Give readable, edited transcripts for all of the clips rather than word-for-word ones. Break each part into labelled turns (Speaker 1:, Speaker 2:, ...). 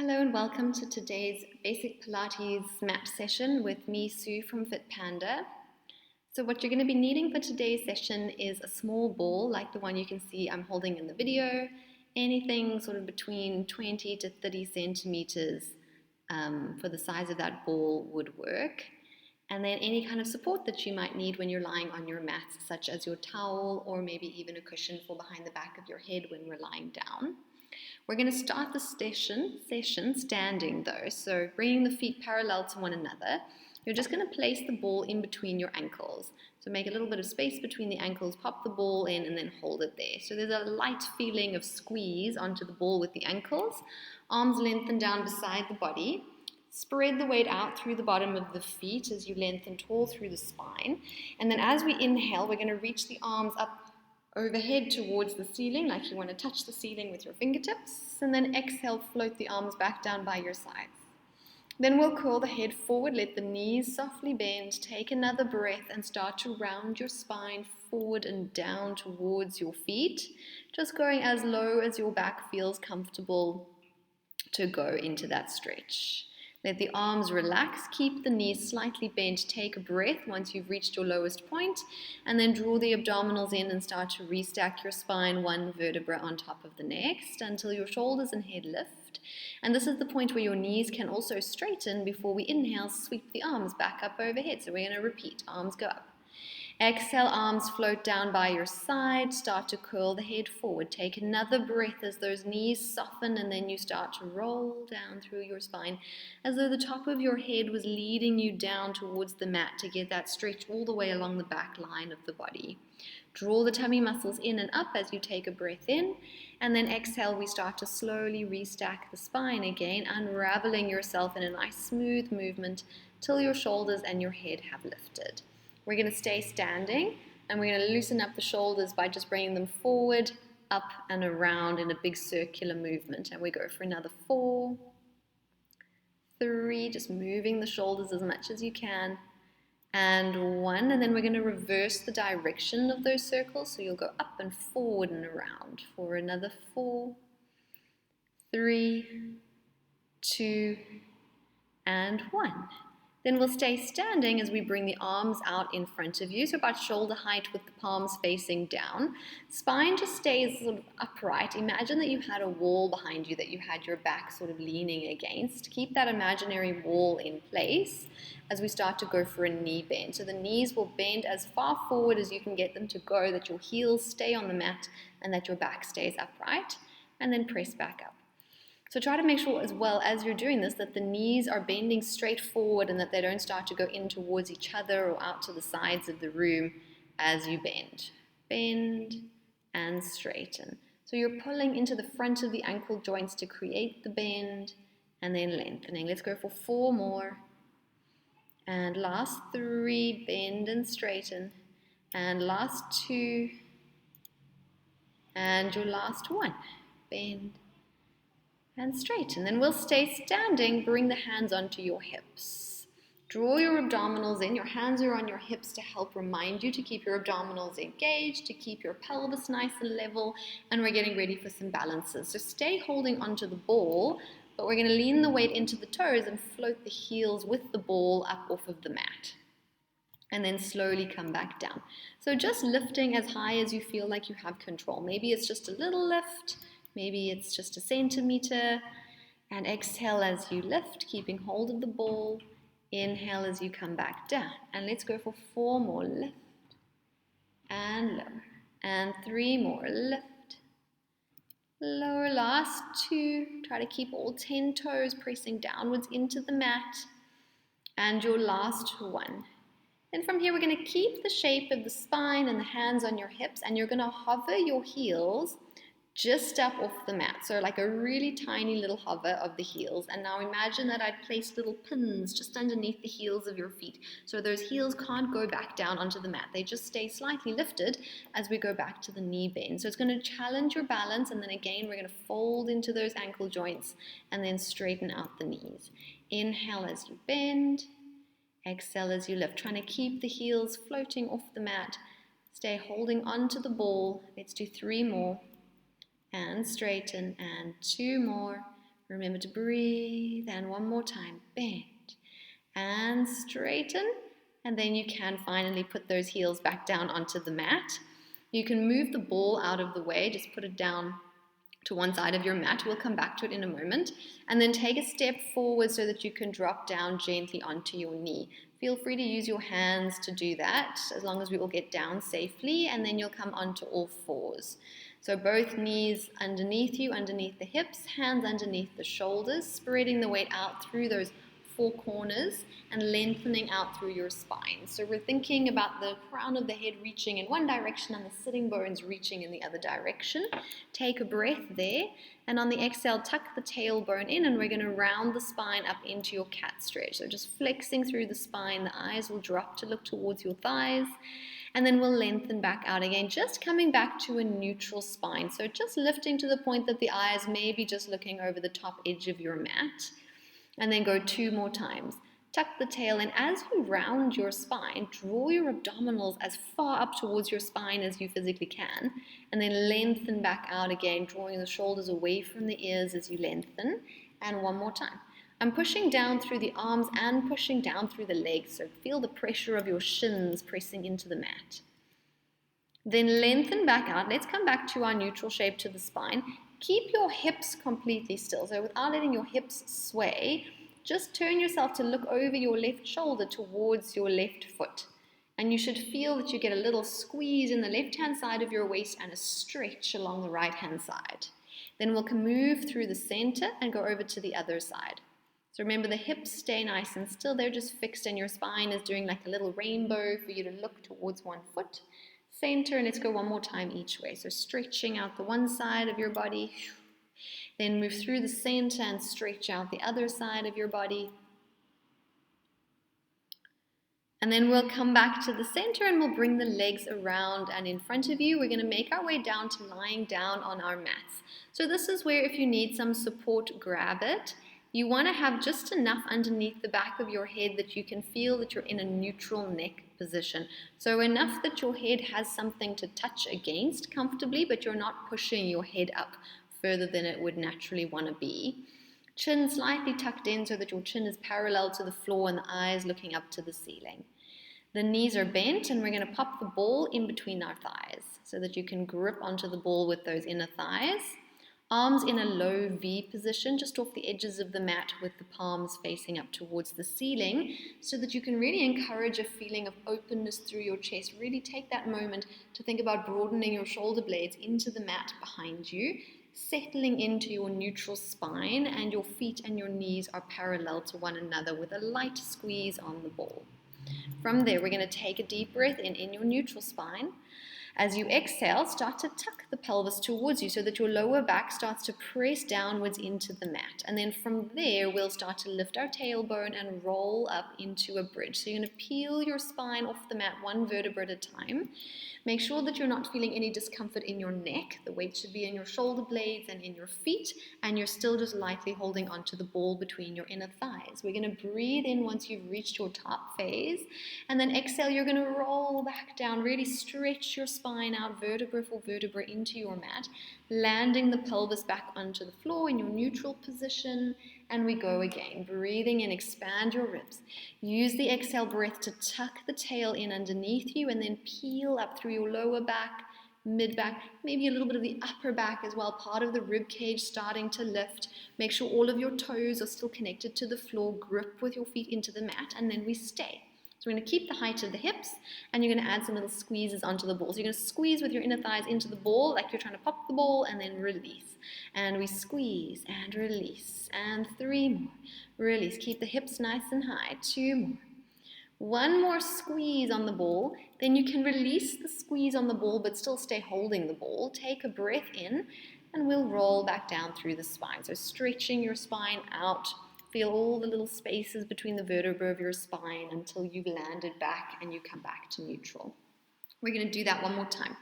Speaker 1: Hello and welcome to today's basic Pilates mat session with me, Sue from Fit Panda. So what you're going to be needing for today's session is a small ball like the one you can see I'm holding in the video, anything sort of between 20 to 30 centimeters for the size of that ball would work. And then any kind of support that you might need when you're lying on your mat, such as your towel or maybe even a cushion for behind the back of your head when we're lying down. We're going to start the session standing though, so bringing the feet parallel to one another. You're just going to place the ball in between your ankles. So make a little bit of space between the ankles, pop the ball in and then hold it there. So there's a light feeling of squeeze onto the ball with the ankles. Arms lengthen down beside the body. Spread the weight out through the bottom of the feet as you lengthen tall through the spine. And then as we inhale, we're going to reach the arms up overhead towards the ceiling, like you want to touch the ceiling with your fingertips, and then exhale, float the arms back down by your sides. Then we'll curl the head forward, let the knees softly bend, take another breath and start to round your spine forward and down towards your feet, just going as low as your back feels comfortable to go into that stretch. Let the arms relax, keep the knees slightly bent, take a breath once you've reached your lowest point, and then draw the abdominals in and start to restack your spine one vertebra on top of the next until your shoulders and head lift. And this is the point where your knees can also straighten before we inhale, sweep the arms back up overhead. So we're going to repeat, arms go up. Exhale, arms float down by your side, start to curl the head forward. Take another breath as those knees soften and then you start to roll down through your spine as though the top of your head was leading you down towards the mat to get that stretch all the way along the back line of the body. Draw the tummy muscles in and up as you take a breath in, and then exhale, we start to slowly restack the spine again, unraveling yourself in a nice smooth movement till your shoulders and your head have lifted. We're going to stay standing and we're going to loosen up the shoulders by just bringing them forward, up and around in a big circular movement. And we go for another 4, 3, just moving the shoulders as much as you can, and 1. And then we're going to reverse the direction of those circles. So you'll go up and forward and around for another 4, 3, 2, and 1. Then we'll stay standing as we bring the arms out in front of you, so about shoulder height with the palms facing down. Spine just stays sort of upright. Imagine that you had a wall behind you that you had your back sort of leaning against. Keep that imaginary wall in place as we start to go for a knee bend. So the knees will bend as far forward as you can get them to go, that your heels stay on the mat and that your back stays upright, and then press back up. So try to make sure as well as you're doing this that the knees are bending straight forward and that they don't start to go in towards each other or out to the sides of the room as you bend. Bend and straighten. So you're pulling into the front of the ankle joints to create the bend and then lengthening. Let's go for 4 more. And last 3, bend and straighten. And last 2. And your last 1, bend and straighten. Then we'll stay standing, bring the hands onto your hips. Draw your abdominals in. Your hands are on your hips to help remind you to keep your abdominals engaged, to keep your pelvis nice and level, and we're getting ready for some balances. So stay holding onto the ball, but we're going to lean the weight into the toes and float the heels with the ball up off of the mat. And then slowly come back down. So just lifting as high as you feel like you have control. Maybe it's just a little lift, maybe it's just a centimeter, and exhale as you lift, keeping hold of the ball. Inhale as you come back down. And let's go for 4 more, lift and lower. And 3 more, lift, lower, last 2. Try to keep all 10 toes pressing downwards into the mat. And your last 1. And from here, we're going to keep the shape of the spine and the hands on your hips, and you're going to hover your heels just up off the mat. So like a really tiny little hover of the heels. And now imagine that I'd placed little pins just underneath the heels of your feet. So those heels can't go back down onto the mat. They just stay slightly lifted as we go back to the knee bend. So it's going to challenge your balance. And then again, we're going to fold into those ankle joints and then straighten out the knees. Inhale as you bend. Exhale as you lift, trying to keep the heels floating off the mat. Stay holding onto the ball. Let's do 3 more. And straighten, and 2 more. Remember to breathe, and one more time, bend and straighten, and then you can finally put those heels back down onto the mat. You can move the ball out of the way, just put it down to one side of your mat. We'll come back to it in a moment. And then take a step forward so that you can drop down gently onto your knee. Feel free to use your hands to do that, as long as we all get down safely, and then you'll come onto all fours. So both knees underneath you, underneath the hips, hands underneath the shoulders, spreading the weight out through those four corners and lengthening out through your spine. So we're thinking about the crown of the head reaching in one direction and the sitting bones reaching in the other direction. Take a breath there, and on the exhale, tuck the tailbone in, and we're going to round the spine up into your cat stretch. So just flexing through the spine, the eyes will drop to look towards your thighs, and then we'll lengthen back out again, just coming back to a neutral spine. So just lifting to the point that the eyes may be just looking over the top edge of your mat. And then go 2 more times. Tuck the tail in. As you round your spine, draw your abdominals as far up towards your spine as you physically can, and then lengthen back out again, drawing the shoulders away from the ears as you lengthen. And one more time. I'm pushing down through the arms and pushing down through the legs, so feel the pressure of your shins pressing into the mat. Then lengthen back out. Let's come back to our neutral shape to the spine. Keep your hips completely still. So without letting your hips sway, just turn yourself to look over your left shoulder towards your left foot. And you should feel that you get a little squeeze in the left-hand side of your waist and a stretch along the right-hand side. Then we'll move through the center and go over to the other side. So remember, the hips stay nice and still. They're just fixed, and your spine is doing like a little rainbow for you to look towards one foot. Center, and let's go one more time each way. So stretching out the one side of your body, then move through the center and stretch out the other side of your body. And then we'll come back to the center and we'll bring the legs around and in front of you. We're going to make our way down to lying down on our mats. So this is where, if you need some support, grab it. You want to have just enough underneath the back of your head that you can feel that you're in a neutral neck position. So enough that your head has something to touch against comfortably, but you're not pushing your head up further than it would naturally want to be. Chin slightly tucked in so that your chin is parallel to the floor and the eyes looking up to the ceiling. The knees are bent, and we're going to pop the ball in between our thighs so that you can grip onto the ball with those inner thighs. Arms in a low V position, just off the edges of the mat with the palms facing up towards the ceiling, so that you can really encourage a feeling of openness through your chest. Really take that moment to think about broadening your shoulder blades into the mat behind you, settling into your neutral spine, and your feet and your knees are parallel to one another with a light squeeze on the ball. From there, we're going to take a deep breath in your neutral spine. As you exhale, start to tuck the pelvis towards you so that your lower back starts to press downwards into the mat. And then from there, we'll start to lift our tailbone and roll up into a bridge. So you're going to peel your spine off the mat one vertebra at a time. Make sure that you're not feeling any discomfort in your neck. The weight should be in your shoulder blades and in your feet, and you're still just lightly holding onto the ball between your inner thighs. We're going to breathe in once you've reached your top phase, and then exhale, you're going to roll back down. Really stretch your spine out vertebra for vertebra into your mat, landing the pelvis back onto the floor in your neutral position. And we go again, breathing in, expand your ribs. Use the exhale breath to tuck the tail in underneath you, and then peel up through your lower back, mid back, maybe a little bit of the upper back as well, part of the rib cage starting to lift. Make sure all of your toes are still connected to the floor, grip with your feet into the mat, and then we stay. So we're going to keep the height of the hips, and you're going to add some little squeezes onto the ball. So you're going to squeeze with your inner thighs into the ball like you're trying to pop the ball, and then release. And we squeeze and release. And 3 more. Release. Keep the hips nice and high. 2 more. 1 more squeeze on the ball. Then you can release the squeeze on the ball but still stay holding the ball. Take a breath in, and we'll roll back down through the spine. So stretching your spine out. Feel all the little spaces between the vertebrae of your spine until you've landed back and you come back to neutral. We're going to do that one more time.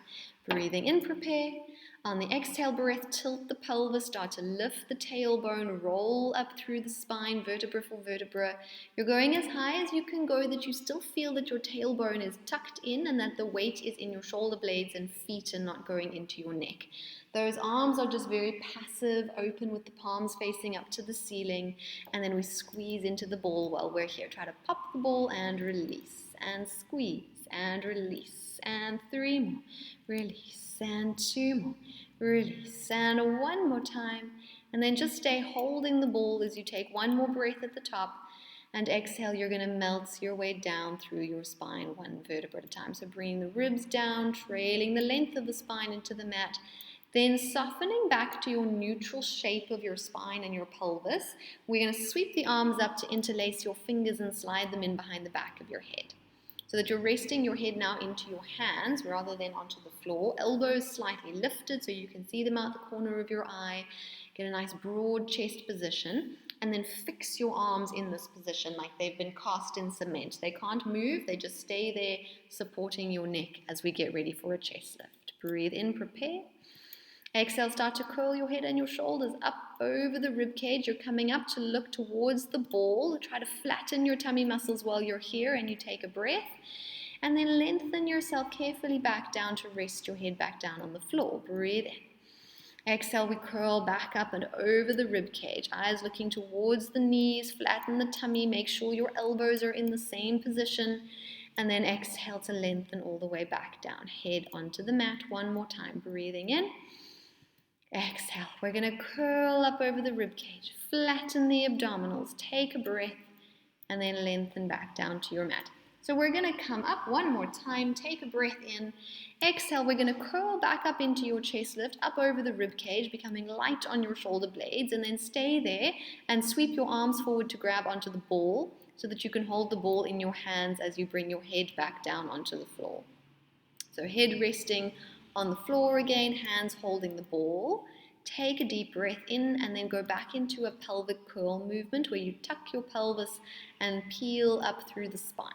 Speaker 1: Breathing in, prepare. On the exhale breath, tilt the pelvis, start to lift the tailbone, roll up through the spine, vertebra for vertebra. You're going as high as you can go, that you still feel that your tailbone is tucked in and that the weight is in your shoulder blades and feet and not going into your neck. Those arms are just very passive, open with the palms facing up to the ceiling, and then we squeeze into the ball while we're here. Try to pop the ball and release, and squeeze, and release, and 3 more, release, and 2 more, release, and 1 more time, and then just stay holding the ball as you take 1 more breath at the top, and exhale, you're going to melt your way down through your spine, 1 vertebra at a time. So bringing the ribs down, trailing the length of the spine into the mat, then softening back to your neutral shape of your spine and your pelvis. We're going to sweep the arms up to interlace your fingers and slide them in behind the back of your head, so that you're resting your head now into your hands rather than onto the floor. Elbows slightly lifted so you can see them out the corner of your eye. Get a nice broad chest position, and then fix your arms in this position like they've been cast in cement. They can't move, they just stay there supporting your neck as we get ready for a chest lift. Breathe in, prepare. Exhale, start to curl your head and your shoulders up over the rib cage. You're coming up to look towards the ball. Try to flatten your tummy muscles while you're here, and you take a breath. And then lengthen yourself carefully back down to rest your head back down on the floor. Breathe in. Exhale, we curl back up and over the rib cage. Eyes looking towards the knees. Flatten the tummy. Make sure your elbows are in the same position. And then exhale to lengthen all the way back down. Head onto the mat 1 more time. Breathing in. Exhale, we're going to curl up over the ribcage, flatten the abdominals, take a breath, and then lengthen back down to your mat. So we're going to come up 1 more time, take a breath in, exhale, we're going to curl back up into your chest lift, up over the ribcage, becoming light on your shoulder blades, and then stay there and sweep your arms forward to grab onto the ball so that you can hold the ball in your hands as you bring your head back down onto the floor. So head resting on the floor again, hands holding the ball. Take a deep breath in and then go back into a pelvic curl movement where you tuck your pelvis and peel up through the spine.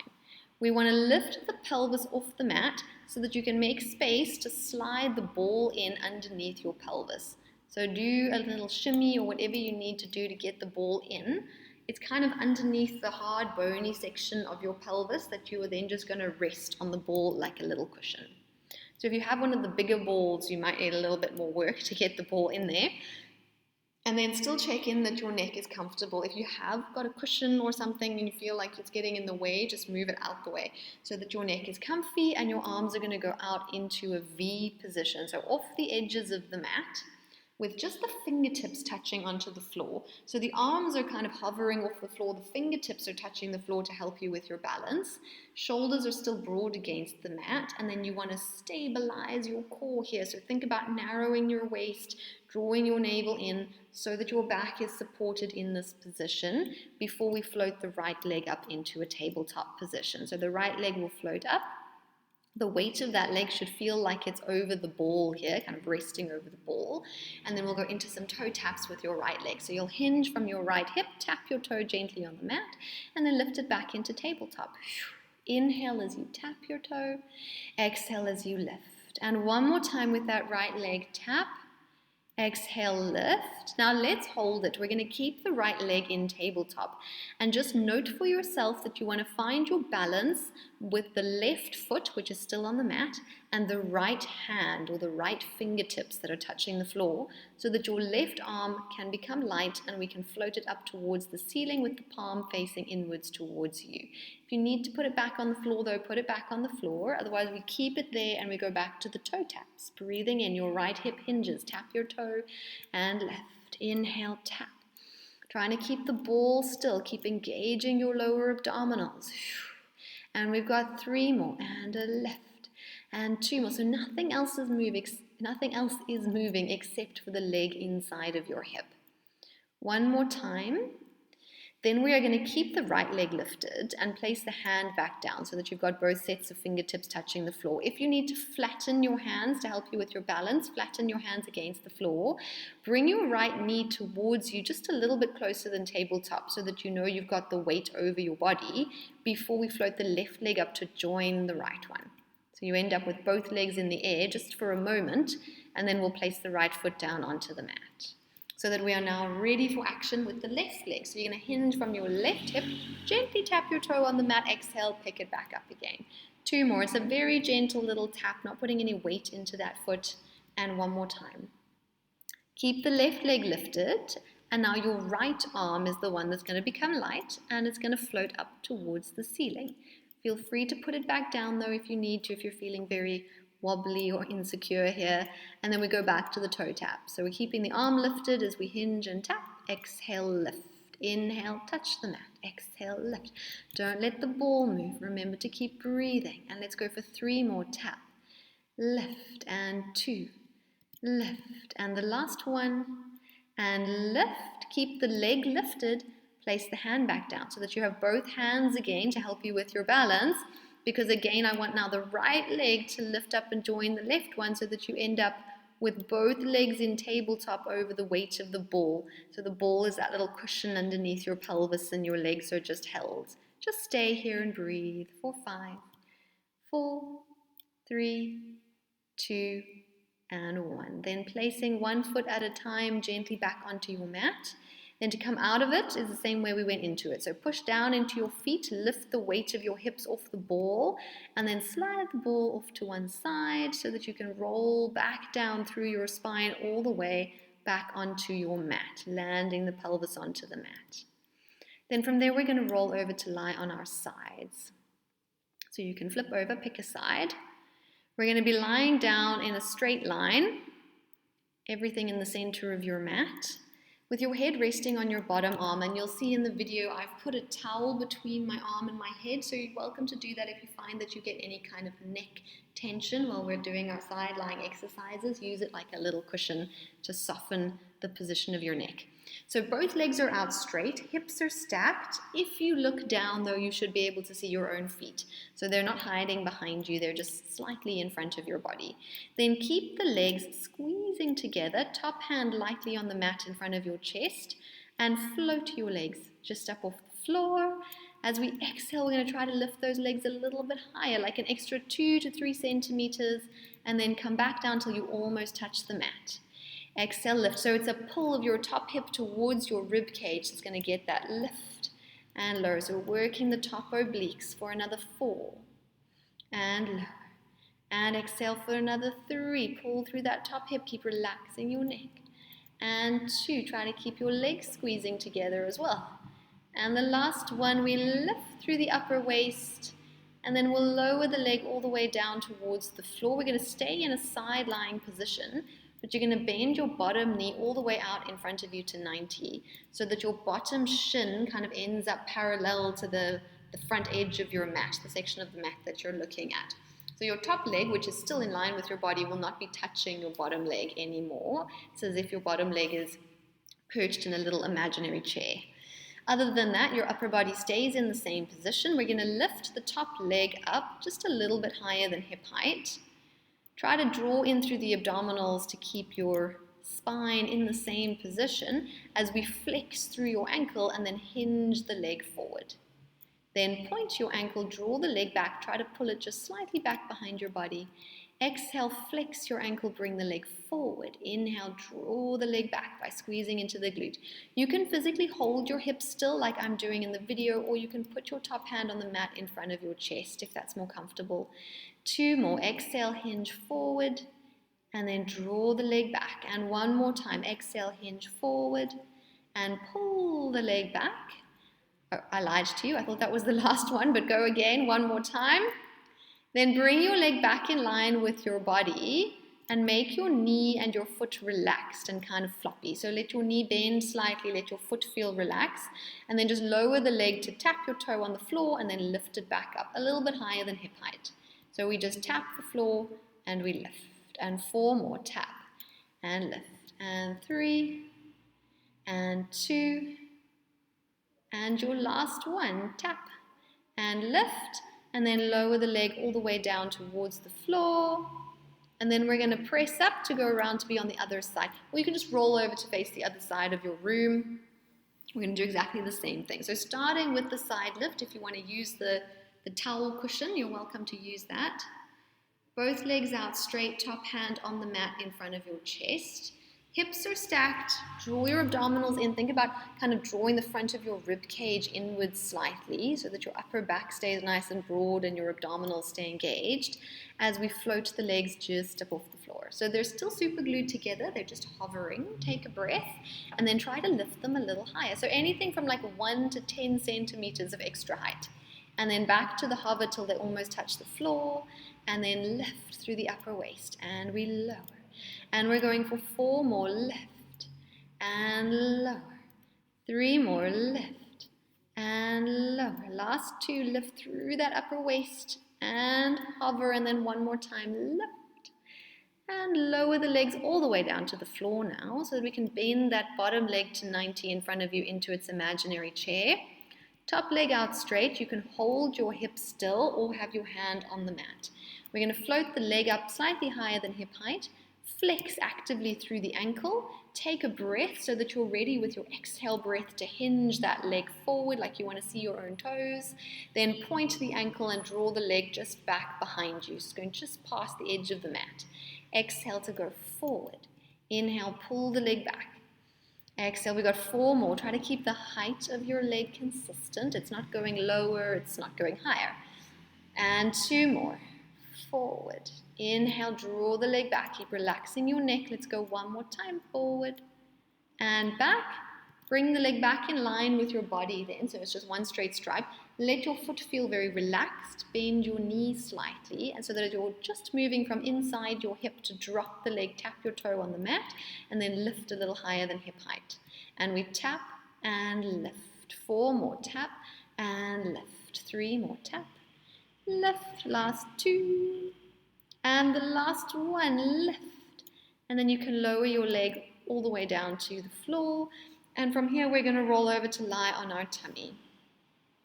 Speaker 1: We want to lift the pelvis off the mat so that you can make space to slide the ball in underneath your pelvis. So do a little shimmy or whatever you need to do to get the ball in. It's kind of underneath the hard bony section of your pelvis that you are then just going to rest on the ball like a little cushion. So if you have one of the bigger balls, you might need a little bit more work to get the ball in there. And then still check in that your neck is comfortable. If you have got a cushion or something and you feel like it's getting in the way, just move it out the way so that your neck is comfy and your arms are going to go out into a V position. So off the edges of the mat, with just the fingertips touching onto the floor. So the arms are kind of hovering off the floor, the fingertips are touching the floor to help you with your balance. Shoulders are still broad against the mat, and then you want to stabilize your core here. So think about narrowing your waist, drawing your navel in so that your back is supported in this position before we float the right leg up into a tabletop position. So the right leg will float up. The weight of that leg should feel like it's over the ball here, kind of resting over the ball. And then we'll go into some toe taps with your right leg. So you'll hinge from your right hip, tap your toe gently on the mat, and then lift it back into tabletop. Inhale as you tap your toe, exhale as you lift. And 1 more time with that right leg, tap, exhale, lift. Now let's hold it. We're going to keep the right leg in tabletop. And just note for yourself that you want to find your balance with the left foot, which is still on the mat, and the right hand or the right fingertips that are touching the floor, so that your left arm can become light and we can float it up towards the ceiling with the palm facing inwards towards you. If you need to put it back on the floor though, put it back on the floor. Otherwise we keep it there and we go back to the toe taps. Breathing in, your right hip hinges, tap your toe and left. Inhale, tap. Trying to keep the ball still, keep engaging your lower abdominals. And we've got 3 more, and a left, and 2 more. So nothing else is moving except for the leg inside of your hip. 1 more time. Then we are going to keep the right leg lifted and place the hand back down so that you've got both sets of fingertips touching the floor. If you need to flatten your hands to help you with your balance, flatten your hands against the floor. Bring your right knee towards you just a little bit closer than tabletop so that you know you've got the weight over your body before we float the left leg up to join the right one. So you end up with both legs in the air just for a moment, and then we'll place the right foot down onto the mat. So that we are now ready for action with the left leg. So you're going to hinge from your left hip, gently tap your toe on the mat, exhale, pick it back up again. 2 more. It's a very gentle little tap, not putting any weight into that foot. And 1 more time. Keep the left leg lifted, and now your right arm is the one that's going to become light, and it's going to float up towards the ceiling. Feel free to put it back down though if you need to, if you're feeling very wobbly or insecure here. And then we go back to the toe tap. So we're keeping the arm lifted as we hinge and tap. Exhale, lift. Inhale, touch the mat. Exhale, lift. Don't let the ball move. Remember to keep breathing. And let's go for 3 more. Tap, lift, and 2. Lift, and the last one, and lift. Keep the leg lifted. Place the hand back down so that you have both hands again to help you with your balance, because again I want now the right leg to lift up and join the left one so that you end up with both legs in tabletop over the weight of the ball. So the ball is that little cushion underneath your pelvis and your legs are just held. Just stay here and breathe for 5, 4, 3, 2, and 1. Then placing 1 foot at a time gently back onto your mat. Then to come out of it is the same way we went into it. So push down into your feet, lift the weight of your hips off the ball, and then slide the ball off to one side so that you can roll back down through your spine all the way back onto your mat, landing the pelvis onto the mat. Then from there we're going to roll over to lie on our sides. So you can flip over, pick a side. We're going to be lying down in a straight line, everything in the center of your mat, with your head resting on your bottom arm. And you'll see in the video I've put a towel between my arm and my head, so you're welcome to do that if you find that you get any kind of neck tension while we're doing our side lying exercises. Use it like a little cushion to soften the position of your neck. So both legs are out straight, hips are stacked. If you look down though, you should be able to see your own feet. So they're not hiding behind you, they're just slightly in front of your body. Then keep the legs squeezing together, top hand lightly on the mat in front of your chest, and float your legs just up off the floor. As we exhale, we're going to try to lift those legs a little bit higher, like an extra 2 to 3 centimeters, and then come back down till you almost touch the mat. Exhale, lift. So it's a pull of your top hip towards your rib cage. It's going to get that lift and lower. So we're working the top obliques for another 4. And lower. And exhale for another 3. Pull through that top hip. Keep relaxing your neck. And 2. Try to keep your legs squeezing together as well. And the last one, we lift through the upper waist. And then we'll lower the leg all the way down towards the floor. We're going to stay in a side lying position, but you're going to bend your bottom knee all the way out in front of you to 90, so that your bottom shin kind of ends up parallel to the front edge of your mat, the section of the mat that you're looking at. So your top leg, which is still in line with your body, will not be touching your bottom leg anymore. It's as if your bottom leg is perched in a little imaginary chair. Other than that, your upper body stays in the same position. We're going to lift the top leg up just a little bit higher than hip height. Try to draw in through the abdominals to keep your spine in the same position as we flex through your ankle and then hinge the leg forward. Then point your ankle, draw the leg back, try to pull it just slightly back behind your body. Exhale, flex your ankle, bring the leg forward. Inhale, draw the leg back by squeezing into the glute. You can physically hold your hips still like I'm doing in the video, or you can put your top hand on the mat in front of your chest if that's more comfortable. 2 more. Exhale, hinge forward, and then draw the leg back. And 1 more time. Exhale, hinge forward, and pull the leg back. Oh, I lied to you. I thought that was the last one, but go again. 1 more time. Then bring your leg back in line with your body and make your knee and your foot relaxed and kind of floppy. So let your knee bend slightly, let your foot feel relaxed, and then just lower the leg to tap your toe on the floor and then lift it back up a little bit higher than hip height. So we just tap the floor and we lift. And 4 more. Tap and lift. And 3 and 2 and your last one. Tap and lift, and then lower the leg all the way down towards the floor. And then we're going to press up to go around to be on the other side. Or you can just roll over to face the other side of your room. We're going to do exactly the same thing. So starting with the side lift, if you want to use the towel cushion, you're welcome to use that. Both legs out straight, top hand on the mat in front of your chest. Hips are stacked, draw your abdominals in. Think about kind of drawing the front of your rib cage inwards slightly so that your upper back stays nice and broad and your abdominals stay engaged as we float the legs just up off the floor. So they're still super glued together, they're just hovering. Take a breath and then try to lift them a little higher. So anything from like 1 to 10 centimeters of extra height. And then back to the hover till they almost touch the floor, and then lift through the upper waist, and we lower. And we're going for 4 more, lift and lower. 3 more, lift and lower. Last 2, lift through that upper waist and hover, and then 1 more time, lift and lower the legs all the way down to the floor now, so that we can bend that bottom leg to 90 in front of you into its imaginary chair. Top leg out straight. You can hold your hips still or have your hand on the mat. We're going to float the leg up slightly higher than hip height. Flex actively through the ankle. Take a breath so that you're ready with your exhale breath to hinge that leg forward like you want to see your own toes. Then point the ankle and draw the leg just back behind you. So it's going just past the edge of the mat. Exhale to go forward. Inhale, pull the leg back. Exhale, we got 4 more. Try to keep the height of your leg consistent. It's not going lower, it's not going higher. And 2 more. Forward. Inhale, draw the leg back. Keep relaxing your neck. Let's go 1 more time. Forward and back. Bring the leg back in line with your body then, so it's just one straight stripe. Let your foot feel very relaxed. Bend your knees slightly, and so that you're just moving from inside your hip to drop the leg, tap your toe on the mat, and then lift a little higher than hip height. And we tap and lift. 4 more, tap and lift. 3 more, tap, lift. Last 2. And the last 1, lift. And then you can lower your leg all the way down to the floor. And from here, we're going to roll over to lie on our tummy.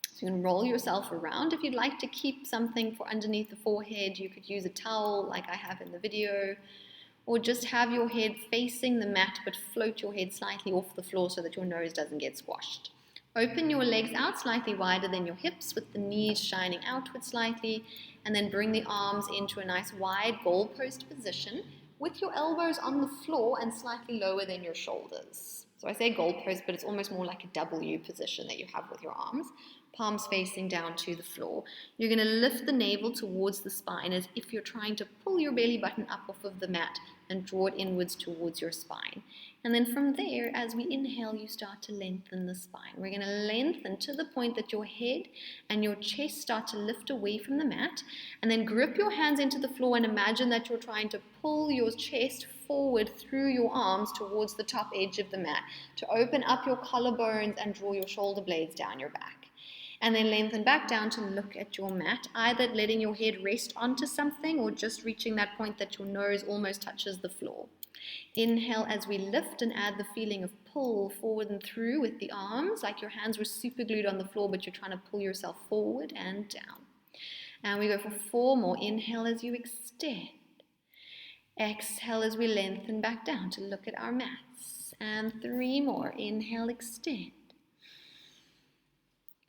Speaker 1: So you can roll yourself around. If you'd like to keep something for underneath the forehead, you could use a towel like I have in the video, or just have your head facing the mat, but float your head slightly off the floor so that your nose doesn't get squashed. Open your legs out slightly wider than your hips with the knees shining outward slightly, and then bring the arms into a nice wide goalpost position with your elbows on the floor and slightly lower than your shoulders. So I say goalpost, but it's almost more like a W position that you have with your arms, palms facing down to the floor. You're going to lift the navel towards the spine as if you're trying to pull your belly button up off of the mat and draw it inwards towards your spine. And then from there, as we inhale, you start to lengthen the spine. We're going to lengthen to the point that your head and your chest start to lift away from the mat, and then grip your hands into the floor and imagine that you're trying to pull your chest forward through your arms towards the top edge of the mat to open up your collarbones and draw your shoulder blades down your back. And then lengthen back down to look at your mat, either letting your head rest onto something or just reaching that point that your nose almost touches the floor. Inhale as we lift and add the feeling of pull forward and through with the arms, like your hands were super glued on the floor, but you're trying to pull yourself forward and down. And we go for 4 more. Inhale as you extend. Exhale as we lengthen back down to look at our mats. And 3 more. Inhale, extend.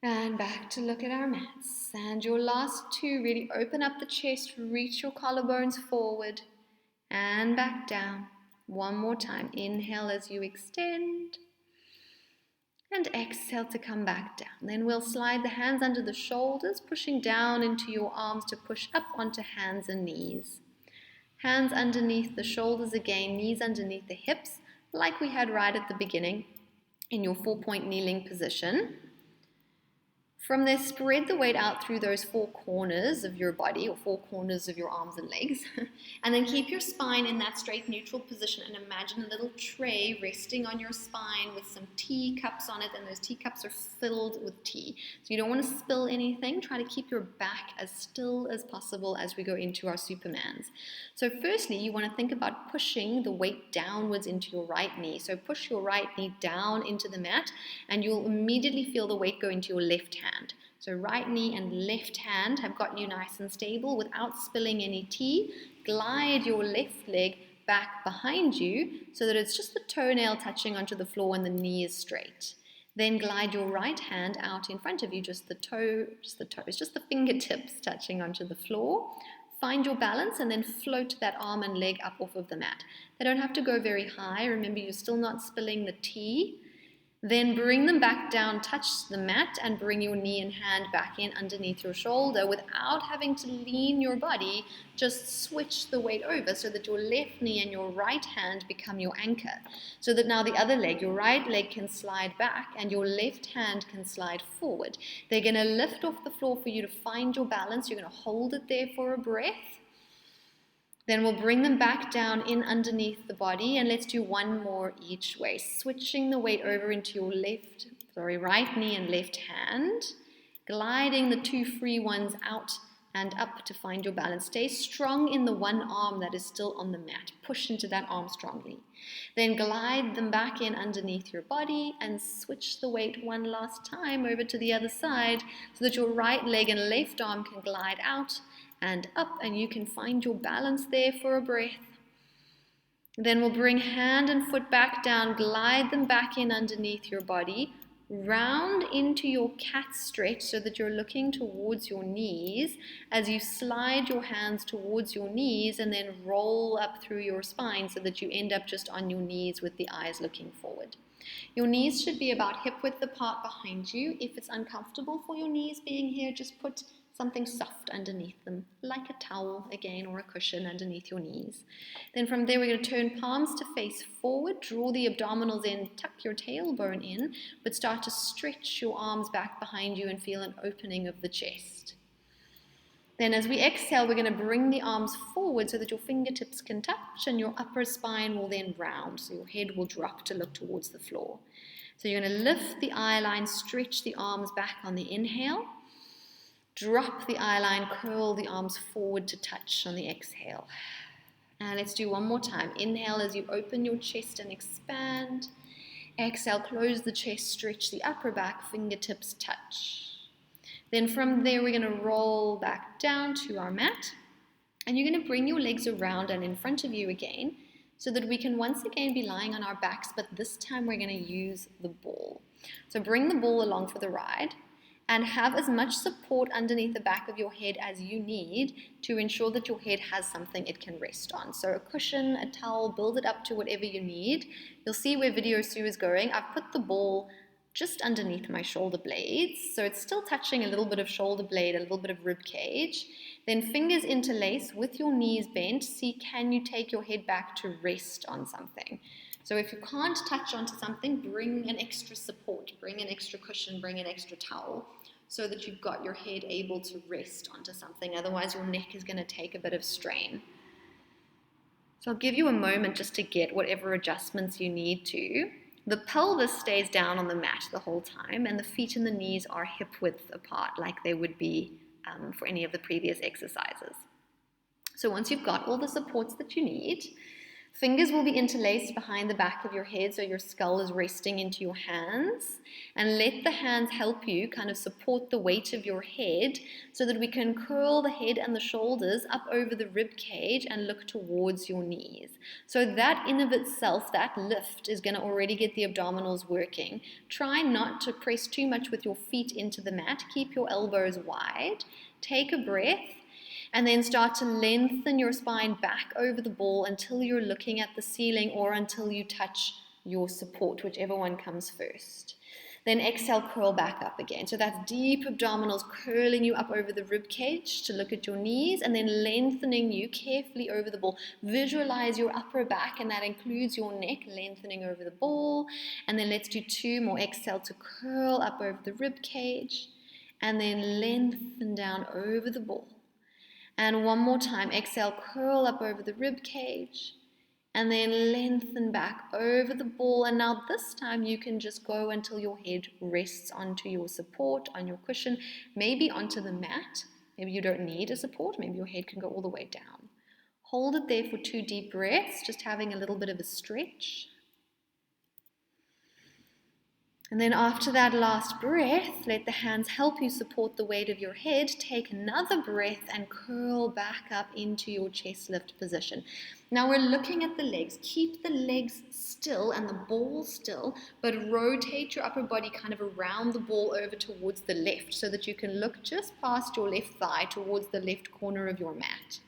Speaker 1: And back to look at our mats. And your last 2, really open up the chest, reach your collarbones forward and back down. 1 more time. Inhale as you extend. And exhale to come back down. Then we'll slide the hands under the shoulders, pushing down into your arms to push up onto hands and knees. Hands underneath the shoulders again, knees underneath the hips, like we had right at the beginning in your 4-point kneeling position. From there, spread the weight out through those 4 corners of your body, or 4 corners of your arms and legs. And then keep your spine in that straight neutral position and imagine a little tray resting on your spine with some teacups on it, and those teacups are filled with tea. So you don't want to spill anything. Try to keep your back as still as possible as we go into our Supermans. So firstly, you want to think about pushing the weight downwards into your right knee. So push your right knee down into the mat, and you'll immediately feel the weight go into your left hand. So right knee and left hand have got you nice and stable without spilling any tea. Glide your left leg back behind you so that it's just the toenail touching onto the floor and the knee is straight. Then glide your right hand out in front of you, just the fingertips touching onto the floor. Find your balance and then float that arm and leg up off of the mat. They don't have to go very high. Remember, you're still not spilling the tea. Then bring them back down, touch the mat, and bring your knee and hand back in underneath your shoulder without having to lean your body. Just switch the weight over so that your left knee and your right hand become your anchor. So that now the other leg, your right leg can slide back and your left hand can slide forward. They're going to lift off the floor for you to find your balance. You're going to hold it there for a breath. Then we'll bring them back down in underneath the body, and let's do one more each way. Switching the weight over into your right knee and left hand, gliding the two free ones out and up to find your balance. Stay strong in the one arm that is still on the mat. Push into that arm strongly. Then glide them back in underneath your body and switch the weight one last time over to the other side so that your right leg and left arm can glide out and up, and you can find your balance there for a breath. Then we'll bring hand and foot back down, glide them back in underneath your body, round into your cat stretch so that you're looking towards your knees as you slide your hands towards your knees and then roll up through your spine so that you end up just on your knees with the eyes looking forward. Your knees should be about hip width apart behind you. If it's uncomfortable for your knees being here, just put something soft underneath them, like a towel again or a cushion underneath your knees. Then from there, we're going to turn palms to face forward, draw the abdominals in, tuck your tailbone in, but start to stretch your arms back behind you and feel an opening of the chest. Then as we exhale, we're going to bring the arms forward so that your fingertips can touch and your upper spine will then round, so your head will drop to look towards the floor. So you're going to lift the eye line, stretch the arms back on the inhale, drop the eye line, curl the arms forward to touch on the exhale. And let's do one more time. Inhale as you open your chest and expand. Exhale, close the chest, stretch the upper back, fingertips touch. Then from there, we're going to roll back down to our mat. And you're going to bring your legs around and in front of you again so that we can once again be lying on our backs, but this time we're going to use the ball. So bring the ball along for the ride and have as much support underneath the back of your head as you need to ensure that your head has something it can rest on. So a cushion, a towel, build it up to whatever you need. You'll see where video Sue is going. I've put the ball just underneath my shoulder blades, so it's still touching a little bit of shoulder blade, a little bit of rib cage. Then fingers interlace with your knees bent. See, can you take your head back to rest on something? So if you can't touch onto something, bring an extra support, bring an extra cushion, bring an extra towel, so that you've got your head able to rest onto something. Otherwise, your neck is going to take a bit of strain. So I'll give you a moment just to get whatever adjustments you need to. The pelvis stays down on the mat the whole time, and the feet and the knees are hip width apart like they would be for any of the previous exercises. So once you've got all the supports that you need, fingers will be interlaced behind the back of your head so your skull is resting into your hands, and let the hands help you kind of support the weight of your head so that we can curl the head and the shoulders up over the rib cage and look towards your knees. So that in of itself, that lift is going to already get the abdominals working. Try not to press too much with your feet into the mat. Keep your elbows wide. Take a breath. And then start to lengthen your spine back over the ball until you're looking at the ceiling or until you touch your support, whichever one comes first. Then exhale, curl back up again. So that's deep abdominals curling you up over the rib cage to look at your knees, and then lengthening you carefully over the ball. Visualize your upper back, and that includes your neck lengthening over the ball. And then let's do two more. Exhale to curl up over the rib cage, and then lengthen down over the ball. And one more time, exhale, curl up over the rib cage, and then lengthen back over the ball. And now this time you can just go until your head rests onto your support, on your cushion, maybe onto the mat. Maybe you don't need a support, maybe your head can go all the way down. Hold it there for 2 deep breaths, just having a little bit of a stretch. And then after that last breath, let the hands help you support the weight of your head. Take another breath and curl back up into your chest lift position. Now we're looking at the legs. Keep the legs still and the ball still, but rotate your upper body kind of around the ball over towards the left so that you can look just past your left thigh towards the left corner of your mat.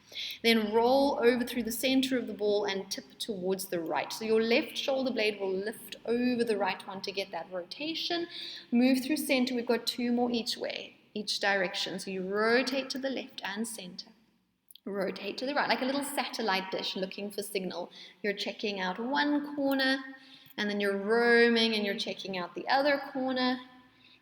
Speaker 1: Then roll over through the center of the ball and tip towards the right. So your left shoulder blade will lift over the right one to get that rotation. Move through center. We've got 2 more each way, each direction. So you rotate to the left and center. Rotate to the right, like a little satellite dish looking for signal. You're checking out one corner, and then you're roaming and you're checking out the other corner.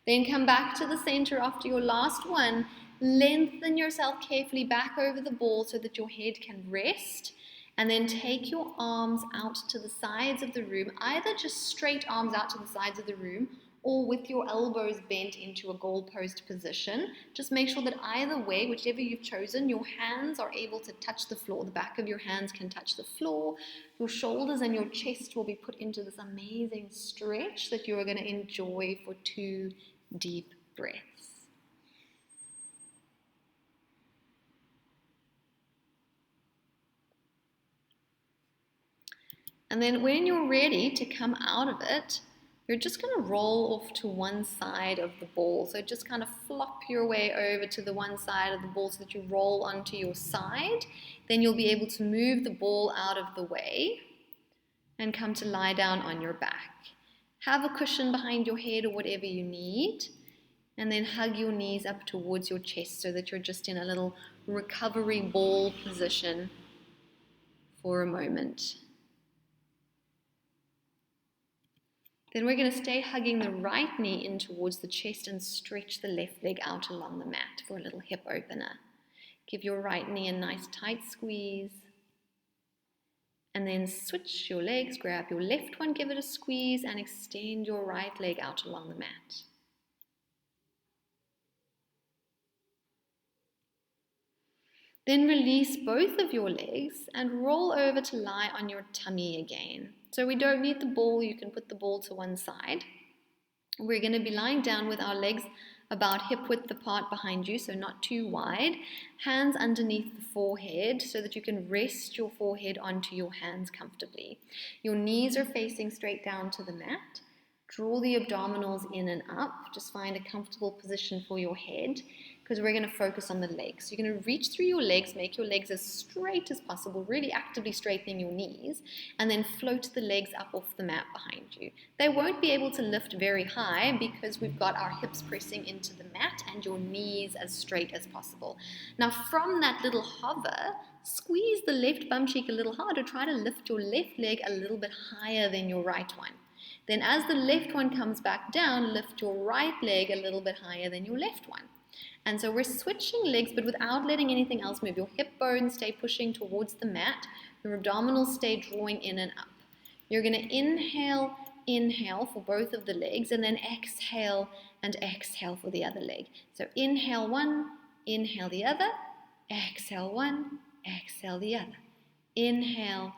Speaker 1: Then come back to the center after your last one. Lengthen yourself carefully back over the ball so that your head can rest. And then take your arms out to the sides of the room, either just straight arms out to the sides of the room or with your elbows bent into a goalpost position. Just make sure that either way, whichever you've chosen, your hands are able to touch the floor. The back of your hands can touch the floor. Your shoulders and your chest will be put into this amazing stretch that you are going to enjoy for 2 deep breaths. And then when you're ready to come out of it, you're just going to roll off to one side of the ball. So just kind of flop your way over to the one side of the ball so that you roll onto your side. Then you'll be able to move the ball out of the way and come to lie down on your back. Have a cushion behind your head or whatever you need. And then hug your knees up towards your chest so that you're just in a little recovery ball position for a moment. Then we're going to stay hugging the right knee in towards the chest and stretch the left leg out along the mat for a little hip opener. Give your right knee a nice tight squeeze. And then switch your legs, grab your left one, give it a squeeze, and extend your right leg out along the mat. Then release both of your legs and roll over to lie on your tummy again. So we don't need the ball, you can put the ball to one side. We're going to be lying down with our legs about hip width apart behind you, so not too wide. Hands underneath the forehead so that you can rest your forehead onto your hands comfortably. Your knees are facing straight down to the mat. Draw the abdominals in and up. Just find a comfortable position for your head because we're going to focus on the legs. So you're going to reach through your legs, make your legs as straight as possible, really actively straightening your knees, and then float the legs up off the mat behind you. They won't be able to lift very high because we've got our hips pressing into the mat and your knees as straight as possible. Now from that little hover, squeeze the left bum cheek a little harder. Try to lift your left leg a little bit higher than your right one. Then as the left one comes back down, lift your right leg a little bit higher than your left one. And so we're switching legs, but without letting anything else move. Your hip bones stay pushing towards the mat. Your abdominals stay drawing in and up. You're going to inhale for both of the legs, and then exhale and exhale for the other leg. So inhale one, inhale the other, exhale one, exhale the other. Inhale,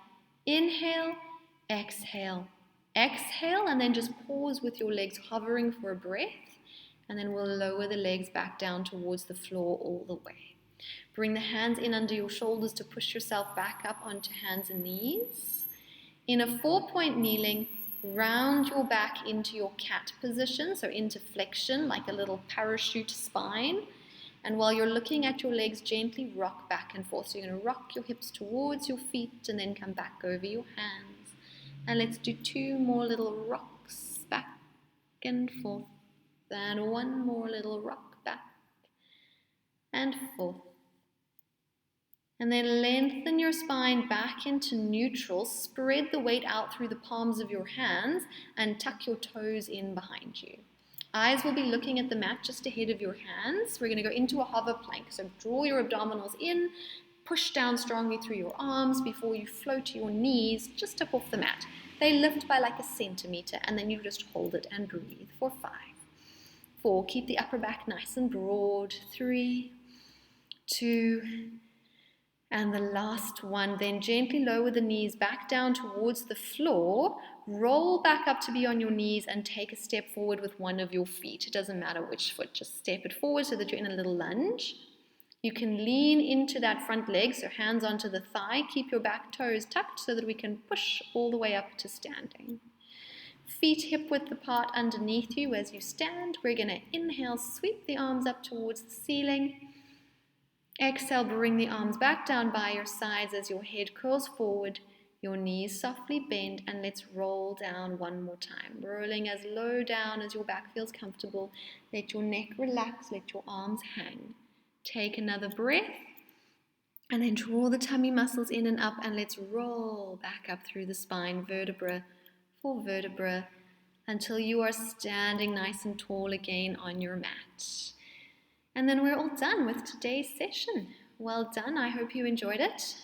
Speaker 1: inhale, exhale, exhale, and then just pause with your legs hovering for a breath. And then we'll lower the legs back down towards the floor all the way. Bring the hands in under your shoulders to push yourself back up onto hands and knees. In a 4-point kneeling, round your back into your cat position, so into flexion, like a little parachute spine. And while you're looking at your legs, gently rock back and forth. So you're going to rock your hips towards your feet and then come back over your hands. And let's do 2 more little rocks back and forth. And 1 more little rock back and forth. And then lengthen your spine back into neutral. Spread the weight out through the palms of your hands and tuck your toes in behind you. Eyes will be looking at the mat just ahead of your hands. We're going to go into a hover plank. So draw your abdominals in, push down strongly through your arms before you float your knees just up off the mat. They lift by like a centimeter, and then you just hold it and breathe for 5. 4, keep the upper back nice and broad. 3, 2, and the last one. Then gently lower the knees back down towards the floor. Roll back up to be on your knees and take a step forward with one of your feet. It doesn't matter which foot, just step it forward so that you're in a little lunge. You can lean into that front leg, so hands onto the thigh. Keep your back toes tucked so that we can push all the way up to standing. Feet hip width apart underneath you as you stand. We're going to inhale, sweep the arms up towards the ceiling. Exhale, bring the arms back down by your sides as your head curls forward, your knees softly bend, and let's roll down one more time. Rolling as low down as your back feels comfortable. Let your neck relax, let your arms hang. Take another breath, and then draw the tummy muscles in and up, and let's roll back up through the spine, vertebra for vertebra, until you are standing nice and tall again on your mat. And then we're all done with today's session. Well done, I hope you enjoyed it.